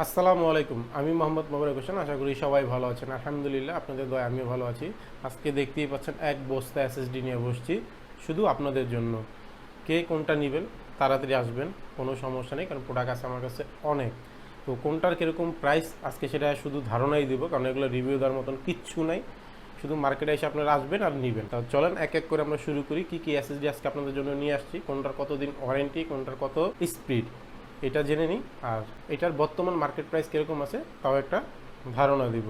আসসালামু আলাইকুম। আমি মোহাম্মদ মোবারক হোসেন। আশা করি সবাই ভালো আছেন। আলহামদুলিল্লাহ, আপনাদের দয়ায় আমিও ভালো আছি। আজকে দেখতেই পাচ্ছেন এক বস্তা এসএসডি নিয়ে বসছি শুধু আপনাদের জন্য। কে কোনটা নেবেন তাড়াতাড়ি আসবেন, কোনো সমস্যা নেই, কারণ প্রোডাক্ট আছে আমার কাছে অনেক। তো কোনটার কীরকম প্রাইস আজকে সেটা শুধু ধারণাই দিব, কারণ এগুলো রিভিউ দেওয়ার মতন কিচ্ছু নাই। শুধু মার্কেটে এসে আপনারা আসবেন আর নেবেন। তা চলেন এক এক করে আমরা শুরু করি। কী কী এসএসডি আজকে আপনাদের জন্য নিয়ে আসছি, কোনটার কতদিন ওয়ারেন্টি, কোনটার কত স্পিড, এটা জেনে নিই। আর এটার বর্তমান মার্কেট প্রাইস কীরকম আছে তাও একটা ধারণা দিব।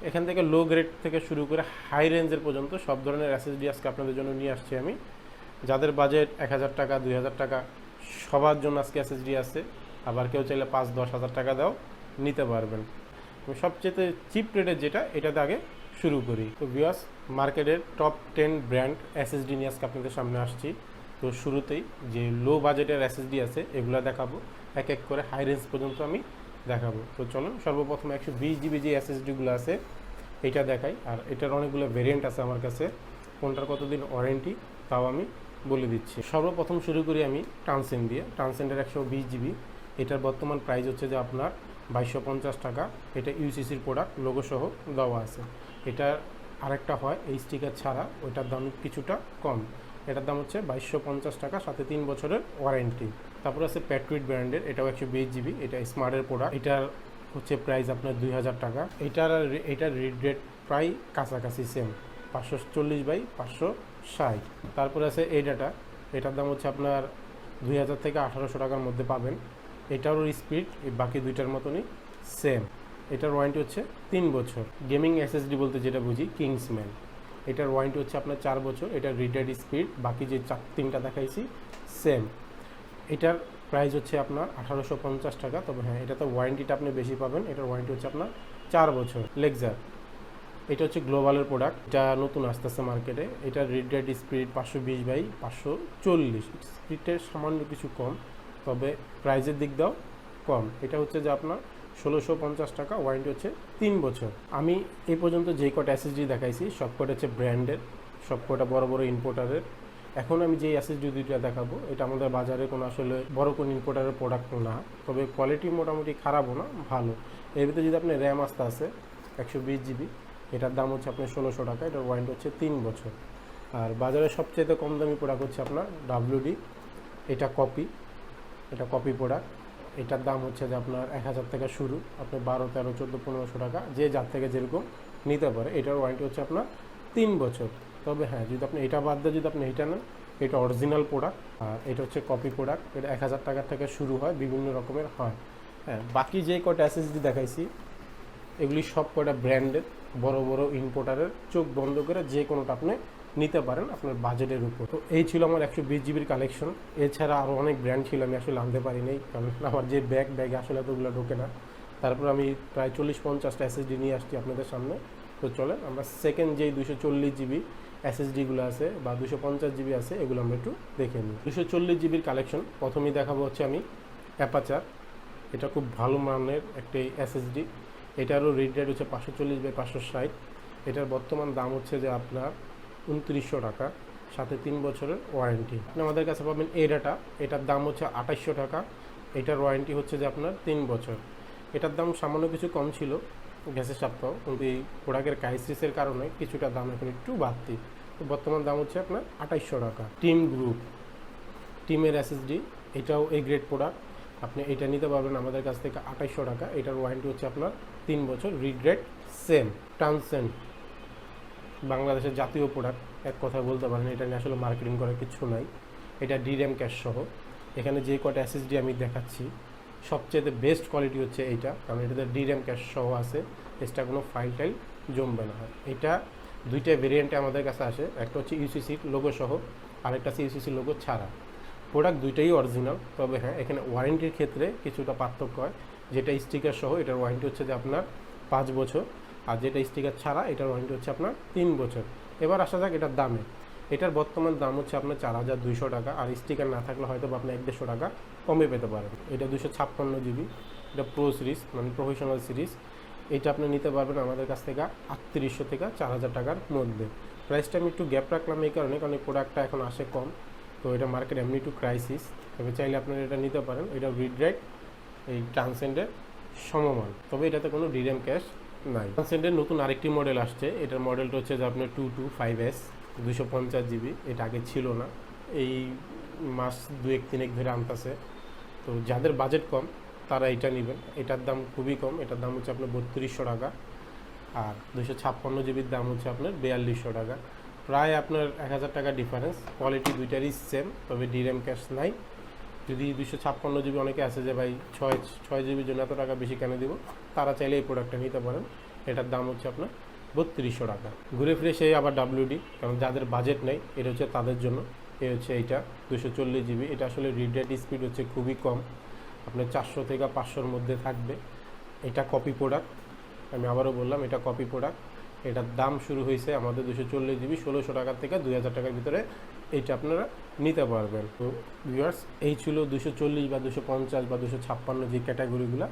এখান থেকে লো গ্রেড থেকে শুরু করে হাই রেঞ্জের পর্যন্ত সব ধরনের এসএসডি আজকে আপনাদের জন্য নিয়ে আসছি আমি। যাদের বাজেট 1000 টাকা 2000 টাকা সবার জন্য আজকে এসএসডি আছে। আবার কেউ চাইলে 5-10 হাজার টাকা দাও নিতে পারবেন। সবচেয়ে চিপ রেটের যেটা, এটাতে আগে শুরু করি। তো ভিউয়ার্স, মার্কেটের টপ 10 ব্র্যান্ড এসএসডি নিয়ে আজকে আপনাদের সামনে আসছি। তো শুরুতেই যে লো বাজেটের এসএসডি আছে এগুলো দেখাবো, এক এক করে হাই রেঞ্জ পর্যন্ত আমি দেখাবো। তো চলুন সর্বপ্রথম 120 জিবি যে এসএসডিগুলো আছে এটা দেখাই। আর এটার অনেকগুলো ভেরিয়েন্ট আছে আমার কাছে, কোনটার কতদিন ওয়ারেন্টি তাও আমি বলে দিচ্ছি। সর্বপ্রথম শুরু করি আমি ট্রান্সেন্ড দিয়ে। ট্রান্সেন্ডের 120 জিবি, এটার বর্তমান প্রাইস হচ্ছে যে আপনার 2250 টাকা। এটা ইউসিসির প্রোডাক্ট, লোগো সহ দেওয়া আছে। এটার আরেকটা হয় এই স্টিকার ছাড়া, ওইটার দাম কিছুটা কম। এটার দাম হচ্ছে 2250 টাকা, সাথে 3 বছরের ওয়ারেন্টি। তারপর আছে প্যাট্রিট ব্র্যান্ডের, এটাও 120 জিবি, এটা স্মার্টের প্রোডাক্ট। এটার হচ্ছে প্রাইস আপনার 2000 টাকা। এটার রিড রেট প্রায় কাছাকাছি সেম, 540/560। তারপর আছে এই ডাটা, এটার দাম হচ্ছে আপনার 2000 থেকে 1800 টাকার মধ্যে পাবেন। এটারও স্পিড বাকি দুইটার মতনই সেম। এটার ওয়ারেন্টি হচ্ছে 3 বছর। গেমিং এসএসডি বলতে যেটা বুঝি, কিংসম্যান, এটার ওয়ারেন্টি হচ্ছে আপনার 4 বছর। এটার রিডেড স্পিড বাকি যে তিনটা দেখাইছি সেম। এটার প্রাইস হচ্ছে আপনার 1850 টাকা। তবে হ্যাঁ, এটাতে ওয়ারেন্টিটা আপনি বেশি পাবেন। এটার ওয়ারেন্টি হচ্ছে আপনার 4 বছর। লেক্সার, এটা হচ্ছে গ্লোবালের প্রোডাক্ট, এটা নতুন আসতে আসছে মার্কেটে। এটার রিডেড স্পিড 520/540, স্পিডের সামান্য কিছু কম, তবে প্রাইজের দিক দাও কম। এটা হচ্ছে যে আপনার 1650 টাকা, ওয়ারেন্টি হচ্ছে 3 বছর। আমি এই পর্যন্ত যে কটা এসএসডি দেখাইছি সব কটা হচ্ছে ব্র্যান্ডের, সব কটা বড় বড় ইম্পোর্টারের। এখন আমি যে এসএসডি দুইটা দেখাবো, এটা আমাদের বাজারে কোনো আসলে বড় কোনো ইম্পোর্টারের প্রোডাক্ট না, তবে কোয়ালিটি মোটামুটি খারাপও না, ভালো। এর ভিতরে যদি আপনি র্যাম আসতে আছে 120 জিবি, এটার দাম হচ্ছে আপনার 1600 টাকা। এটার ওয়ারেন্টি হচ্ছে 3 বছর। আর বাজারে সবচেয়ে কম দামি প্রোডাক্ট হচ্ছে আপনার WD, এটা কপি প্রোডাক্ট। এটার দাম হচ্ছে যে আপনার 1000 থেকে শুরু, আপনি 12, 13, 14, 1500 টাকা যে যার থেকে যেরকম নিতে পারে। এটার ওয়ারেন্টি হচ্ছে আপনার 3 বছর। তবে হ্যাঁ, যদি আপনি এটা বাদ দিয়ে যদি আপনি এটা নেন, এটা অরিজিনাল প্রোডাক্ট। আর এটা হচ্ছে কপি প্রোডাক্ট, এটা 1000 টাকা থেকে শুরু হয়, বিভিন্ন রকমের হয়। হ্যাঁ, বাকি যে কটা এসএসডি দেখাইছি এগুলি সব কটা ব্র্যান্ডের, বড় বড় ইম্পোর্টারের। চোখ বন্ধ করে যে কোনোটা আপনি নিতে পারেন আপনার বাজেটের উপর। তো এই ছিল আমার 120 জিবির কালেকশন। এছাড়া আরও অনেক ব্র্যান্ড ছিল, আমি আসলে আনতে পারিনি, কারণ আমার যে ব্যাগে আসলে এতগুলো ঢোকে না। তারপর আমি প্রায় 40-50টা এসএসডি নিয়ে আসছি আপনাদের সামনে। তো চলেন আমরা সেকেন্ড যেই 240 জিবি এসএসডিগুলো আছে বা 250 জিবি আছে, এগুলো আমরা একটু দেখে নিই। 240 জিবির কালেকশন প্রথমেই দেখাবো হচ্ছে আমি অ্যাপাচার। এটা খুব ভালো মানের একটি এসএসডি। এটারও রিড রেট হচ্ছে 540/560। এটার বর্তমান দাম হচ্ছে যে আপনার 2900 টাকা, সাথে 3 বছরের ওয়ারেন্টি। আপনি আমাদের কাছে পাবেন এই ডাটা, এটার দাম হচ্ছে 2800 টাকা। এটার ওয়ারেন্টি হচ্ছে যে আপনার 3 বছর। এটার দাম সামান্য কিছু কম ছিল গ্যাসের সপ্তাহ, কিন্তু এই প্রোডাক্টের ক্রাইসিসের কারণে কিছুটা দাম এখন একটু বাড়তি। তো বর্তমান দাম হচ্ছে আপনার 2800 টাকা। টিমের এসএসডি, এটাও এই গ্রেড প্রোডাক্ট। আপনি এটা নিতে পারবেন আমাদের কাছ থেকে 2800 টাকা। এটার ওয়ারেন্টি হচ্ছে আপনার 3 বছর, রিড রেট সেম। ট্রান্সেন্ড, বাংলাদেশের জাতীয় প্রোডাক্ট, এক কথায় বলতে পারেন। এটা নিয়ে আসলে মার্কেটিং করার কিছু নাই। এটা DRAM ক্যাশ সহ। এখানে যে কটা এসএসডি আমি দেখাচ্ছি সবচেয়ে বেস্ট কোয়ালিটি হচ্ছে এইটা, কারণ এটাতে DRAM ক্যাশ সহ আছে, এক্সট্রা কোনো ফাইল জমবে না। এটা দুইটা ভেরিয়েন্টে আমাদের কাছে আসে, একটা হচ্ছে ইউসিসির লোগো সহ, আরেকটা হচ্ছে ইউসিসির লোগো ছাড়া। প্রোডাক্ট দুইটাই অরিজিনাল, তবে হ্যাঁ, এখানে ওয়ারেন্টির ক্ষেত্রে কিছুটা পার্থক্য হয়। যেটা স্টিকার সহ এটার ওয়ারেন্টি হচ্ছে যে আপনার 5 বছর, আর যেটা স্টিকার ছাড়া এটার ওয়ারেন্টি হচ্ছে আপনার 3 বছর। এবার আসা যাক এটার দামে। এটার বর্তমান দাম হচ্ছে আপনার 4200 টাকা, আর স্টিকার না থাকলে হয়তো আপনি 150 টাকা কমে পেতে পারেন। এটা 256 জিবি, এটা প্রো সিরিজ মানে প্রফেশনাল সিরিজ। এটা আপনি নিতে পারবেন আমাদের কাছ থেকে 3800 থেকে 4000 টাকার মধ্যে। প্রাইসটা আমি একটু গ্যাপ রাখলাম এই কারণে, কারণ এই প্রোডাক্টটা এখন আসে কম, তো এটা মার্কেট এমনি একটু ক্রাইসিস। তবে চাইলে আপনারা এটা নিতে পারেন। এটা রিড রাইট এই ট্রান্সেন্ডের সমমান, তবে এটাতে কোনো ডিরেম ক্যাশ নাই। ট্রান্সেন্ডের নতুন আরেকটি মডেল আসছে, এটার মডেলটা হচ্ছে যে আপনার 225S 250 GB। এটা আগে ছিল না, এই মাস 2-3 ধরে আনতেছে। তো যাদের বাজেট কম তারা এটা নেবেন। এটার দাম খুবই কম, এটার দাম হচ্ছে আপনার 3200 টাকা, আর 256 GBর দাম হচ্ছে আপনার 4200 টাকা। প্রায় আপনার 1000 টাকা ডিফারেন্স। কোয়ালিটি দুইটারই সেম, তবে ডিরেম ক্যাশ নাই। যদি 256 GB অনেকে আছে যে ভাই 6 GBর জন্য এত টাকা বেশি কেন দিব, তারা চাইলে এই প্রোডাক্টটা নিতে পারেন। এটার দাম হচ্ছে আপনার 3200 টাকা। ঘুরে ফিরে সেই আবার WD, কারণ যাদের বাজেট নেই এটা হচ্ছে তাদের জন্য। এই হচ্ছে এইটা 240 GB। এটা আসলে রিড রাইট স্পিড হচ্ছে খুবই কম, আপনার 400 থেকে 500-র মধ্যে থাকবে। এটা কপি প্রোডাক্ট, আমি আবারও বললাম এটা কপি প্রোডাক্ট। এটার দাম শুরু হয়েছে আমাদের 240 GB 1600 টাকা থেকে 2000 টাকার ভিতরে এইটা আপনারা নিতে পারবেন। তো ভিউয়ার্স, এই ছিল 240 বা 250 বা 256 যে ক্যাটাগরিগুলো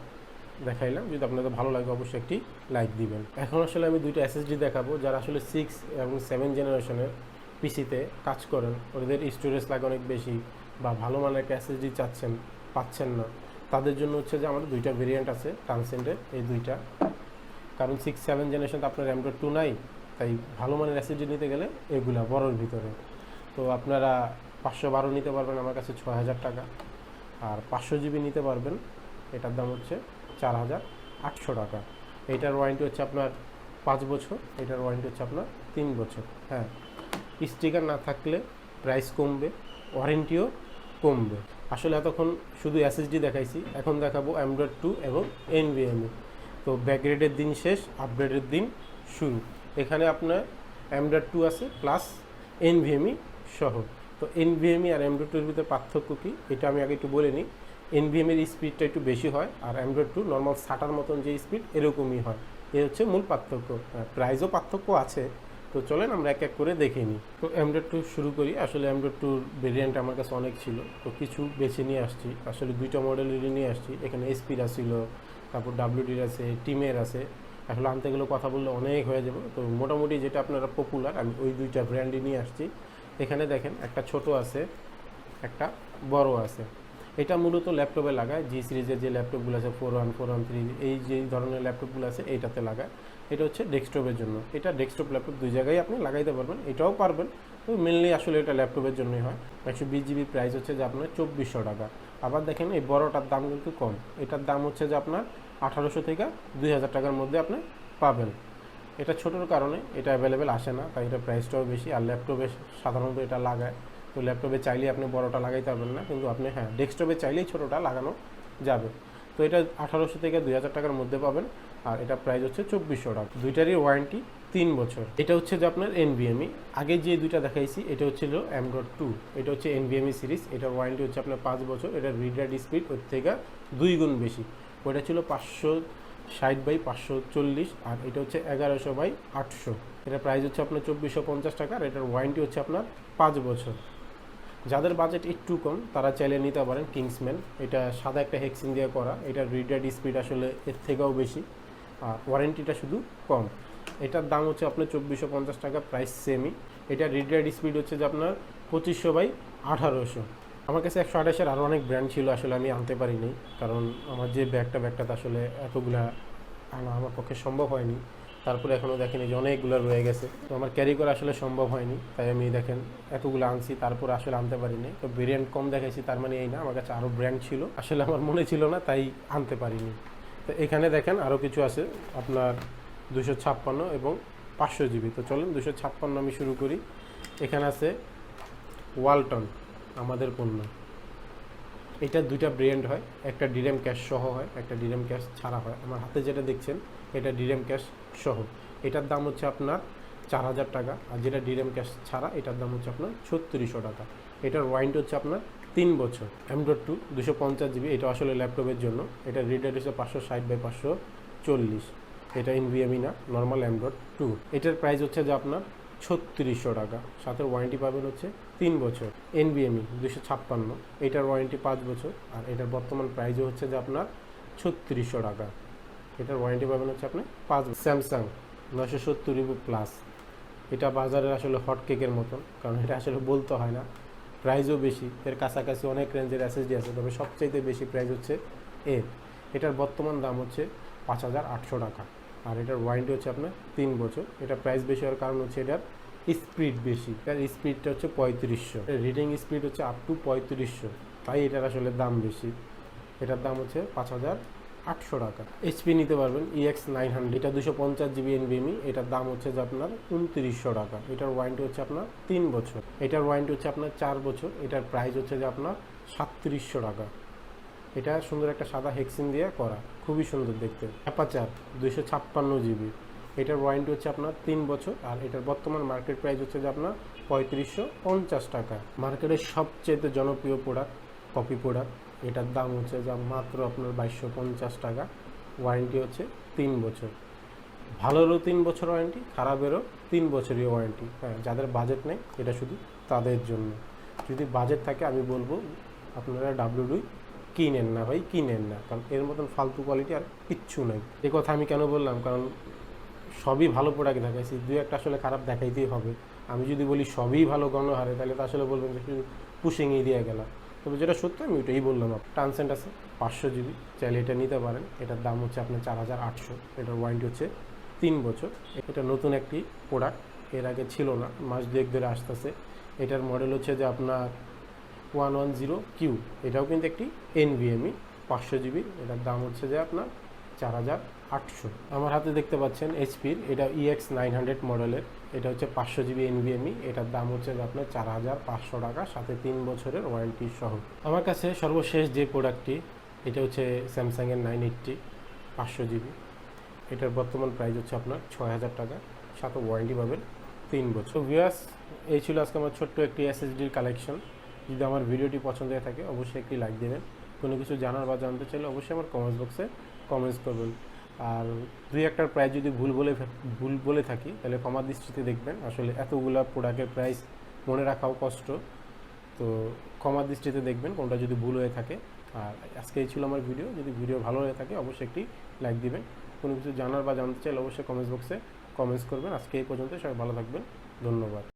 দেখাইলাম। যদি আপনাদের ভালো লাগে অবশ্যই একটি লাইক দিবেন। এখন আসলে আমি দুইটা SSD দেখাবো, যারা আসলে 6 এবং 7 জেনারেশনের পিসিতে কাজ করেন, ওদের স্টোরেজ লাগে অনেক বেশি, বা ভালো মানের একটা SSD চাচ্ছেন, পাচ্ছেন না, তাদের জন্য হচ্ছে যে আমাদের দুইটা ভেরিয়েন্ট আছে ট্রান্সেন্ডের। এই দুইটা, কারণ 6-7 জেনারেশন তো আপনার M.2 নাই, তাই ভালো মানের SSD নিতে গেলে এগুলা বড়োর ভিতরে। তো আপনারা 512 নিতে পারবেন আমার কাছে 6000 টাকা, আর 500 GB নিতে পারবেন, এটার দাম হচ্ছে 4800 টাকা। এটার ওয়ারেন্টি হচ্ছে আপনার 5 বছর, এটার ওয়ারেন্টি হচ্ছে আপনার 3 বছর। হ্যাঁ, স্টিকার না থাকলে প্রাইস কমবে, ওয়ারেন্টিও কমবে। আসলে এতক্ষণ শুধু SSD দেখাইছি, এখন দেখাবো M.2 এবং NVMe। তো ব্যাকগ্রেডের দিন শেষ, আপগ্রেডের দিন শুরু। এখানে আপনার M.2 আছে প্লাস NVMe সহ। তো NVMe আর M.2-এর ভিতরে পার্থক্য কী এটা আমি আগে একটু বলে নিই। NVMe-এর স্পিডটা একটু বেশি হয়, আর M.2 নর্মাল SATA-র মতন যে স্পিড এরকমই হয়। এ হচ্ছে মূল পার্থক্য। প্রাইসও পার্থক্য আছে, তো চলেন আমরা এক এক করে দেখে নিই। তো M.2 শুরু করি। আসলে M.2-র ভেরিয়েন্ট আমার কাছে অনেক ছিল, তো কিছু বেছে নিয়ে আসছি। আসলে দুইটা মডেলেরই নিয়ে আসছি। এখানে SP-র ছিল, তারপর WD-র আছে, টিমের আছে। আসলে আনতে গেলে কথা বললে অনেক হয়ে যাবে, তো মোটামুটি যেটা আপনারা পপুলার আমি ওই দুইটা ব্র্যান্ডই নিয়ে আসছি। এখানে দেখেন একটা ছোট আছে, একটা বড় আছে। এটা মূলত ল্যাপটপে লাগায়, জি সিরিজের যে ল্যাপটপগুলো আছে 41, 413, এই যে ধরনের ল্যাপটপগুলো আছে এইটাতে লাগায়। এটা হচ্ছে ডেস্কটপের জন্য। এটা ডেস্কটপ ল্যাপটপ দুই জায়গায় আপনি লাগাইতে পারবেন, এটাও পারবেন, তো মেনলি আসলে এটা ল্যাপটপের জন্যই হয়। 120 GB প্রাইস হচ্ছে যে আপনার 2400 টাকা। আবার দেখেন এই বড়টার দাম কিন্তু কম, এটার দাম হচ্ছে যে আপনার 1800 থেকে 2000 টাকার মধ্যে আপনি পাবেন। এটা ছোটোর কারণে এটা অ্যাভেলেবেল আসে না, তাই এটা প্রাইসটাও বেশি। আর ল্যাপটপে সাধারণত এটা লাগায়, তো ল্যাপটপে চাইলেই আপনি বড়টা লাগাইতে পারবেন না, কিন্তু আপনি হ্যাঁ ডেস্কটপে চাইলেই ছোটোটা লাগানো যাবে। তো এটা 1800 থেকে 2000 টাকার মধ্যে পাবেন, আর এটা প্রাইস হচ্ছে 2400 টাকা। দুইটারই ওয়ারেন্টি 3 বছর। এটা হচ্ছে যে আপনার NVMe। আগে যে দুইটা দেখাইছি এটা হচ্ছিল M.2, এটা হচ্ছে NVMe সিরিজ। এটার ওয়ারেন্টি হচ্ছে আপনার 5 বছর। এটার রিড রাইট স্পিড ওর থেকে 2 গুণ বেশি। ওইটা ছিল 560/540, আর এটা হচ্ছে 1100/800। এটার প্রাইস হচ্ছে আপনার 2450 টাকা, আর এটার ওয়ারেন্টি হচ্ছে আপনার 5 বছর। যাদের বাজেট একটু কম তারা চাইলে নিতে পারেন কিংসম্যান। এটা সাদা একটা হেক্সিন দিয়ে করা, এটার রিড রাইট স্পিড আসলে এর থেকেও বেশি, আর ওয়ারেন্টিটা শুধু কম। এটার দাম হচ্ছে আপনার 2450 টাকা, প্রাইস সেমই। এটার রিড রাইট স্পিড হচ্ছে যে আপনার 2500/1800। আমার কাছে 128-এর আরও অনেক ব্র্যান্ড ছিল, আসলে আমি আনতে পারিনি, কারণ আমার যে ব্যাগটাতে আসলে এতগুলা আনা আমার পক্ষে সম্ভব হয়নি। তারপরে এখনও দেখেন যে অনেকগুলো রয়ে গেছে, তো আমার ক্যারি করা আসলে সম্ভব হয়নি, তাই আমি দেখেন এতগুলো আনছি, তারপর আসলে আনতে পারিনি। তো ভেরিয়েন্ট কম দেখাইছি তার মানে এই না, আমার কাছে আরও ব্র্যান্ড ছিল, আসলে আমার মনে ছিল না, তাই আনতে পারিনি। তো এখানে দেখেন আরও কিছু আছে আপনার 256 এবং 500 GB। তো চলেন 256 আমি শুরু করি। এখানে আছে ওয়ালটন, আমাদের পণ্য। এটা দুইটা ব্র্যান্ড হয়, একটা ডিরেম ক্যাশ সহ হয়, একটা ডিরেম ক্যাশ ছাড়া হয়। আমার হাতে যেটা দেখছেন এটা ডিরেম ক্যাশ সহ। এটার দাম হচ্ছে আপনার 4000 টাকা, আর যেটা ডিরেম ক্যাশ ছাড়া এটার দাম হচ্ছে আপনার 3600 টাকা। এটার ওয়ারেন্টি হচ্ছে আপনার 3 বছর। M.2 250 GB, এটা আসলে ল্যাপটপের জন্য। এটা রিড রাইট হচ্ছে 560/540। এটা NVMe না, নর্মাল M.2। এটার প্রাইস হচ্ছে যে আপনার 3600 টাকা, সাথে ওয়ারেন্টি পাবেন হচ্ছে 3 বছর। NVMe 256, এটার ওয়ারেন্টি 5 বছর, আর এটার বর্তমান প্রাইসও হচ্ছে যে আপনার 3600 টাকা। এটার ওয়ারেন্টি পাবেন হচ্ছে আপনি 5 বছর। স্যামসাং 970 প্লাস, এটা বাজারের আসলে হট কেকের মতন, কারণ এটা আসলে বলতে হয় না, প্রাইসও বেশি। এর কাছাকাছি অনেক রেঞ্জের SSD আছে, তবে সবচাইতে বেশি প্রাইস হচ্ছে এর। এটার বর্তমান দাম হচ্ছে 5,800 টাকা। আর এটার ওয়ারেন্টি হচ্ছে আপনার 3 বছর। এটা প্রাইস বেশি হওয়ার কারণ হচ্ছে এটার স্পিড বেশি, এটার স্পিডটা হচ্ছে 3500, রিডিং স্পিড হচ্ছে আপ টু 3500, তাই এটার আসলে দাম বেশি। এটার দাম হচ্ছে 5,800 টাকা। এইচপি নিতে পারবেন EX900, এটা 250 GB NVMe, এটার দাম হচ্ছে যে আপনার 2900 টাকা। এটার ওয়ারেন্টি হচ্ছে আপনার 3 বছর, এটার ওয়ারেন্টি হচ্ছে আপনার 4 বছর। এটার প্রাইস হচ্ছে যে আপনার 3700 টাকা। এটা সুন্দর একটা সাদা হেক্সিন দিয়ে করা, খুবই সুন্দর দেখতে। অ্যাপাচার 256 GB, এটার ওয়ারেন্টি হচ্ছে আপনার 3 বছর। আর এটার বর্তমান মার্কেট প্রাইস হচ্ছে যে আপনার 3550 টাকা। মার্কেটের সবচেয়ে জনপ্রিয় প্রোডাক্ট, কপি প্রোডাক্ট, এটার দাম হচ্ছে যা মাত্র আপনার 2250 টাকা। ওয়ারেন্টি হচ্ছে 3 বছর। ভালোরও 3 বছর ওয়ারেন্টি, খারাপেরও 3 বছরই ওয়ারেন্টি। হ্যাঁ, যাদের বাজেট নেই এটা শুধু তাদের জন্য। যদি বাজেট থাকে আমি বলবো আপনারা W2 কিনেন না ভাই, কিনেন না, কারণ এর মতন ফালতু কোয়ালিটি আর কিচ্ছু নাই। এ কথা আমি কেন বললাম, কারণ সবই ভালো প্রোডাক্ট দেখাইছি, দুই একটা আসলে খারাপ দেখাইতেই হবে। আমি যদি বলি সবই ভালো গণহারে, তাহলে তো আসলে বলবেন যে শুধু পুশিংই দিয়ে গেলাম। তবে যেটা সত্য আমি ওইটাই বললাম। ট্রান্সেন্ড আছে 500 GB, চাইলে এটা নিতে পারেন। এটার দাম হচ্ছে আপনার 4800, এটার ওয়ারেন্টি হচ্ছে 3 বছর। এটা নতুন একটি প্রোডাক্ট, এর আগে ছিল না, মাস দুয়েক ধরে আসতেছে। এটার মডেল হচ্ছে যে আপনার 110Q, এটাও কিন্তু একটি NVMe 500 GB, এটার দাম হচ্ছে যে আপনার 4800। আমার হাতে দেখতে পাচ্ছেন এইচপির, এটা EX900 মডেলের, এটা হচ্ছে 500 GB NVMe, এটার দাম হচ্ছে যে আপনার 4500 টাকা, সাথে 3 বছরের ওয়ারেন্টি সহ। আমার কাছে সর্বশেষ যে প্রোডাক্টটি, এটা হচ্ছে স্যামসাংয়ের 980 500 GB, এটার বর্তমান প্রাইস হচ্ছে আপনার 6000 টাকা, সাথে ওয়ারেন্টি পাবেন 3 বছর। ভিউয়ার্স, এই ছিল আজকে আমার ছোট্ট একটি SSDর কালেকশন। যদি আমার ভিডিওটি পছন্দ হয়ে থাকে অবশ্যই একটি লাইক দেবেন। কোনো কিছু জানার বা জানতে চাইলে অবশ্যই আমার কমেন্টস বক্সে কমেন্টস করবেন। আর দুই একটার প্রাইস যদি ভুল বলে থাকি তাহলে ক্ষমা দৃষ্টিতে দেখবেন। আসলে এতগুলা প্রোডাক্টের প্রাইস মনে রাখাও কষ্ট, তো ক্ষমা দৃষ্টিতে দেখবেন কোনটা যদি ভুল হয়ে থাকে। আর আজকে এই ছিল আমার ভিডিও। যদি ভিডিও ভালো হয়ে থাকে অবশ্যই একটি লাইক দিবেন। কোনো কিছু জানার বা জানতে চাইলে অবশ্যই কমেন্টস বক্সে কমেন্টস করবেন। আজকে এই পর্যন্ত, সবাই ভালো থাকবেন, ধন্যবাদ।